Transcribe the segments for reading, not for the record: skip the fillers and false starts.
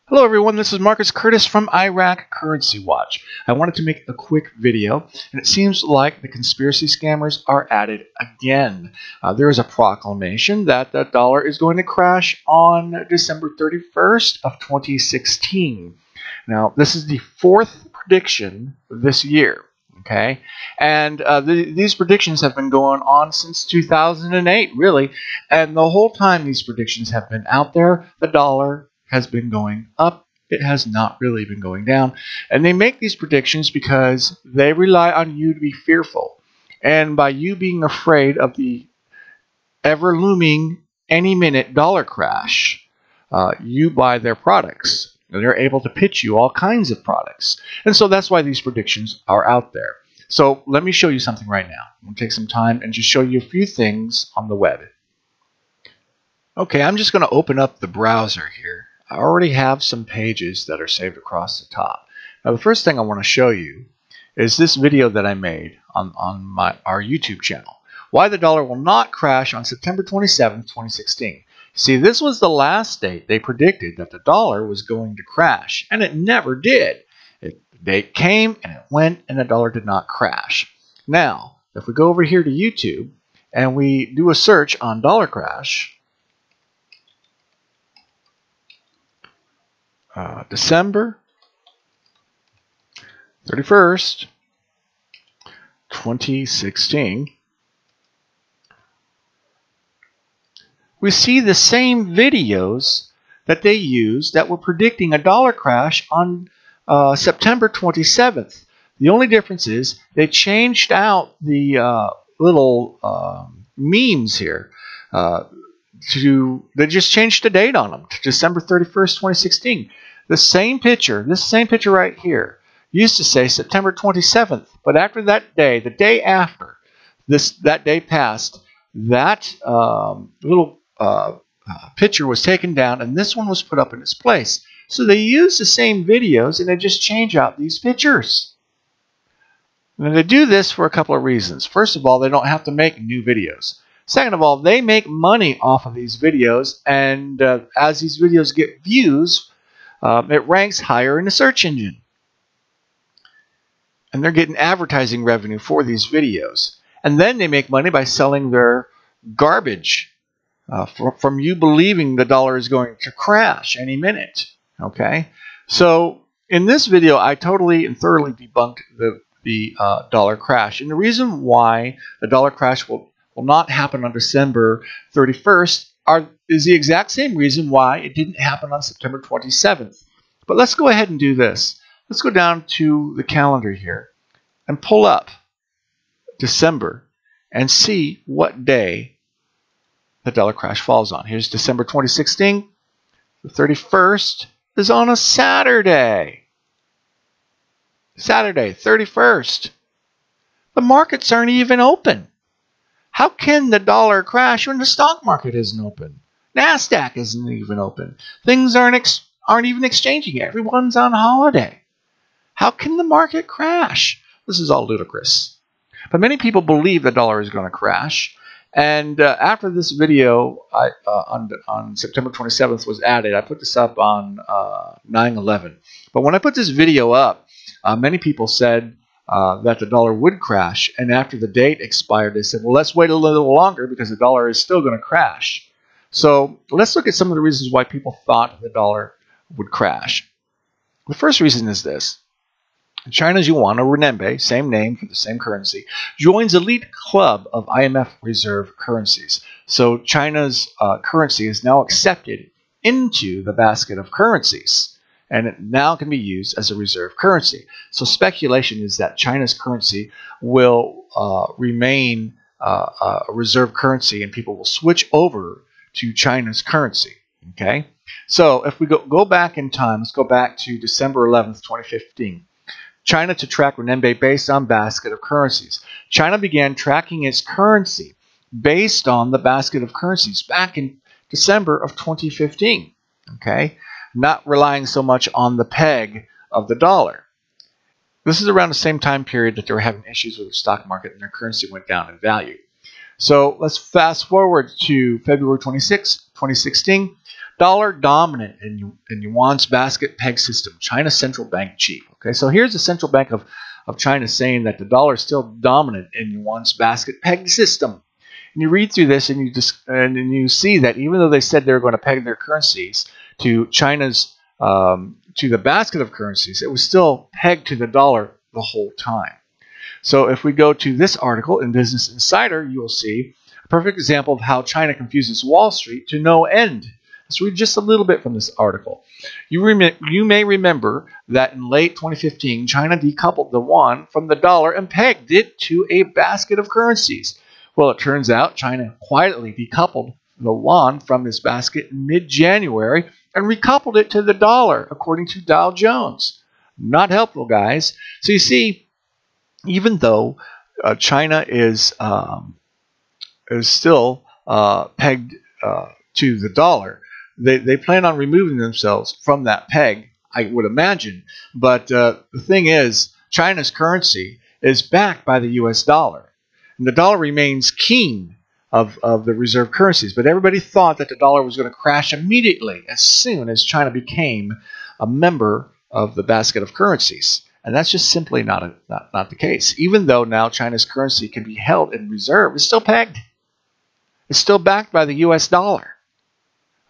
Hello everyone, this is Marcus Curtis from Iraq Currency Watch. I wanted to make a quick video, and it seems like the conspiracy scammers are at it again. There is a proclamation that the dollar is going to crash on December 31st of 2016. Now, this is the fourth prediction this year. Okay, and these predictions have been going on since 2008, really, and the whole time these predictions have been out there, the dollar has been going up. It has not really been going down. And they make these predictions because they rely on you to be fearful. And by you being afraid of the ever-looming, any-minute dollar crash, you buy their products. And they're able to pitch you all kinds of products. And so that's why these predictions are out there. So let me show you something right now. I'm going to take some time and just show you a few things on the web. Okay, I'm just going to open up the browser here. I already have some pages that are saved across the top. Now, the first thing I want to show you is this video that I made on our YouTube channel. Why the dollar will not crash on September 27th, 2016. See, this was the last date they predicted that the dollar was going to crash, and it never did. The date came, and it went, and the dollar did not crash. Now, if we go over here to YouTube, and we do a search on dollar crash, December 31st, 2016, we see the same videos that they used that were predicting a dollar crash on September 27th. The only difference is they changed out the little memes here. They just changed the date on them to December 31st, 2016. This same picture right here, used to say September 27th, but after that day, the day after that day passed, that little picture was taken down, and this one was put up in its place. So they use the same videos, and they just change out these pictures. And they do this for a couple of reasons. First of all, they don't have to make new videos. Second of all, they make money off of these videos, and as these videos get views, it ranks higher in the search engine. And they're getting advertising revenue for these videos. And then they make money by selling their garbage from you believing the dollar is going to crash any minute. Okay? So in this video, I totally and thoroughly debunked the dollar crash. And the reason why the dollar crash will not happen on December 31st is the exact same reason why it didn't happen on September 27th. But let's go ahead and do this. Let's go down to the calendar here and pull up December and see what day the dollar crash falls on. Here's December 2016. The 31st is on a Saturday. Saturday, 31st. The markets aren't even open. How can the dollar crash when the stock market isn't open? NASDAQ isn't even open. Things aren't even exchanging. Everyone's on holiday. How can the market crash? This is all ludicrous. But many people believe the dollar is going to crash. And after this video on September 27th was added, I put this up on 9/11. But when I put this video up, many people said that the dollar would crash, and after the date expired, they said, well, let's wait a little longer because the dollar is still going to crash. So let's look at some of the reasons why people thought the dollar would crash. The first reason is this. China's yuan, or renminbi, same name for the same currency, joins elite club of IMF reserve currencies. So China's currency is now accepted into the basket of currencies, and it now can be used as a reserve currency. So speculation is that China's currency will remain a reserve currency, and people will switch over to China's currency. Okay, so if we go back in time, let's go back to December 11th, 2015. China to track renminbi based on basket of currencies. China began tracking its currency based on the basket of currencies back in December of 2015. Okay, not relying so much on the peg of the dollar. This is around the same time period that they were having issues with the stock market and their currency went down in value. So let's fast forward to February 26, 2016. Dollar dominant in yuan's basket peg system. China's central bank chief. Okay, so here's the central bank of China saying that the dollar is still dominant in yuan's basket peg system. And you read through this and you see that even though they said they were going to peg their currencies to China's to the basket of currencies, it was still pegged to the dollar the whole time. So if we go to this article in Business Insider, you will see a perfect example of how China confuses Wall Street to no end. Let's read just a little bit from this article. You may remember that in late 2015, China decoupled the yuan from the dollar and pegged it to a basket of currencies. Well, it turns out China quietly decoupled the yuan from this basket in mid-January and recoupled it to the dollar, according to Dow Jones. Not helpful, guys. So you see, even though China is still pegged to the dollar, they plan on removing themselves from that peg, I would imagine. But the thing is, China's currency is backed by the U.S. dollar. And the dollar remains king of the reserve currencies. But everybody thought that the dollar was going to crash immediately as soon as China became a member of the basket of currencies. And that's just simply not the case. Even though now China's currency can be held in reserve, it's still pegged. It's still backed by the U.S. dollar.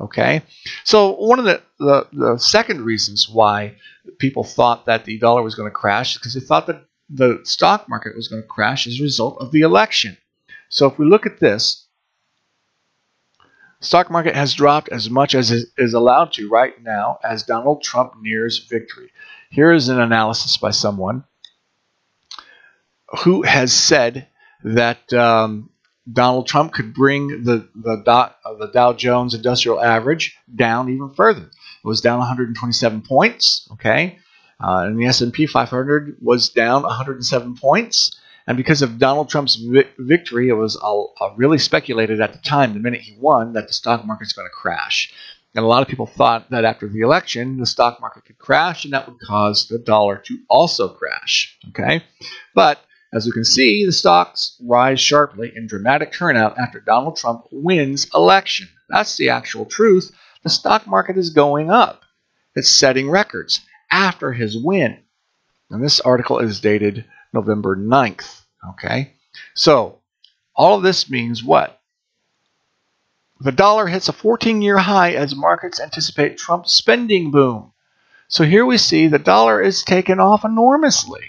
Okay? So one of the second reasons why people thought that the dollar was going to crash is because they thought that the stock market was going to crash as a result of the election. So if we look at this, the stock market has dropped as much as it is allowed to right now as Donald Trump nears victory. Here is an analysis by someone who has said that Donald Trump could bring the Dow Jones Industrial Average down even further. It was down 127 points, okay? And the S&P 500 was down 107 points. And because of Donald Trump's victory, it was really speculated at the time, the minute he won, that the stock market's going to crash. And a lot of people thought that after the election, the stock market could crash, and that would cause the dollar to also crash, okay? But as you can see, the stocks rise sharply in dramatic turnout after Donald Trump wins election. That's the actual truth. The stock market is going up. It's setting records after his win. And this article is dated November 9th. Okay? So, all of this means what? The dollar hits a 14-year high as markets anticipate Trump's spending boom. So here we see the dollar is taken off enormously.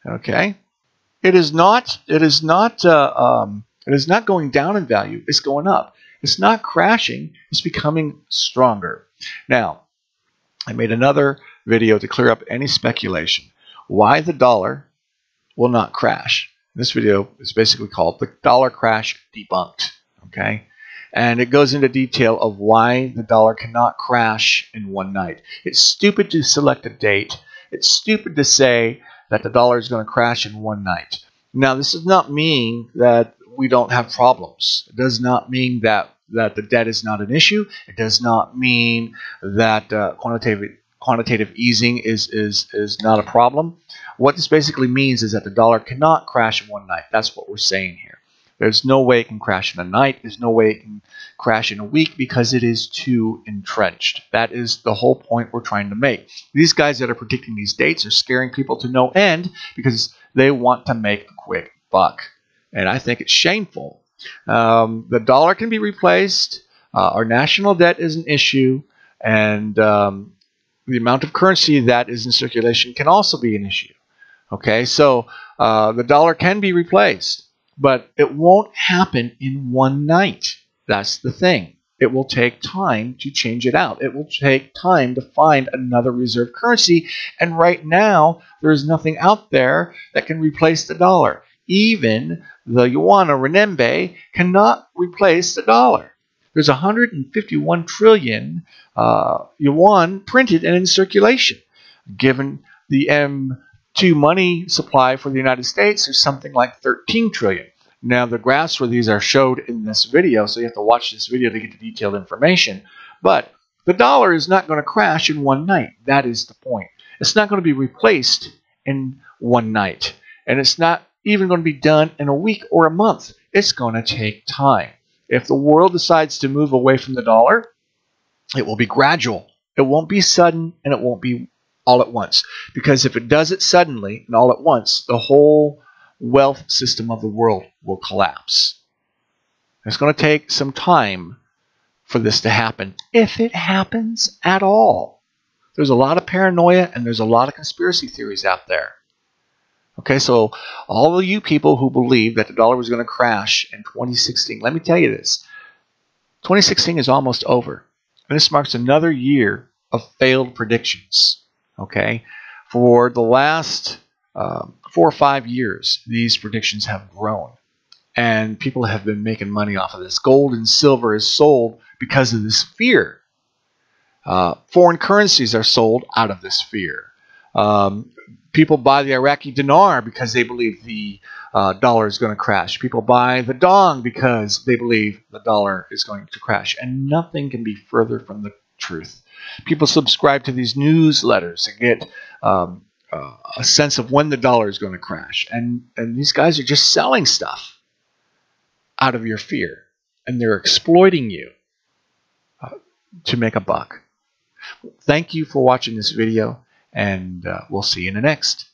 Okay? It is not going down in value. It's going up. It's not crashing. It's becoming stronger. Now, I made another video to clear up any speculation. Why the dollar will not crash. This video is basically called The Dollar Crash Debunked. Okay? And it goes into detail of why the dollar cannot crash in one night. It's stupid to select a date. It's stupid to say that the dollar is going to crash in one night. Now, this does not mean that we don't have problems. It does not mean that the debt is not an issue. It does not mean that quantitative easing is not a problem. What this basically means is that the dollar cannot crash in one night. That's what we're saying here. There's no way it can crash in a night. There's no way it can crash in a week because it is too entrenched. That is the whole point we're trying to make. These guys that are predicting these dates are scaring people to no end because they want to make a quick buck. And I think it's shameful. The dollar can be replaced. Our national debt is an issue. And the amount of currency that is in circulation can also be an issue. Okay, so the dollar can be replaced. But it won't happen in one night. That's the thing. It will take time to change it out. It will take time to find another reserve currency. And right now, there is nothing out there that can replace the dollar. Even the yuan or renminbi cannot replace the dollar. There's 151 trillion yuan printed and in circulation. Given the M2 money supply for the United States, there's something like 13 trillion. Now, the graphs for these are showed in this video, so you have to watch this video to get the detailed information. But the dollar is not going to crash in one night. That is the point. It's not going to be replaced in one night. And it's not even going to be done in a week or a month. It's going to take time. If the world decides to move away from the dollar, It will be gradual. It won't be sudden, and it won't be all at once. Because if it does it suddenly and all at once, the whole wealth system of the world will collapse. It's going to take some time for this to happen, if it happens at all. There's a lot of paranoia and there's a lot of conspiracy theories out there. Okay, so all of you people who believe that the dollar was going to crash in 2016, let me tell you this. 2016 is almost over. And this marks another year of failed predictions. Okay, for the last 4 or 5 years, these predictions have grown. And people have been making money off of this. Gold and silver is sold because of this fear. Foreign currencies are sold out of this fear. People buy the Iraqi dinar because they believe the dollar is going to crash. People buy the dong because they believe the dollar is going to crash. And nothing can be further from the truth. People subscribe to these newsletters and get a sense of when the dollar is going to crash. And these guys are just selling stuff out of your fear. And they're exploiting you to make a buck. Thank you for watching this video, and we'll see you in the next.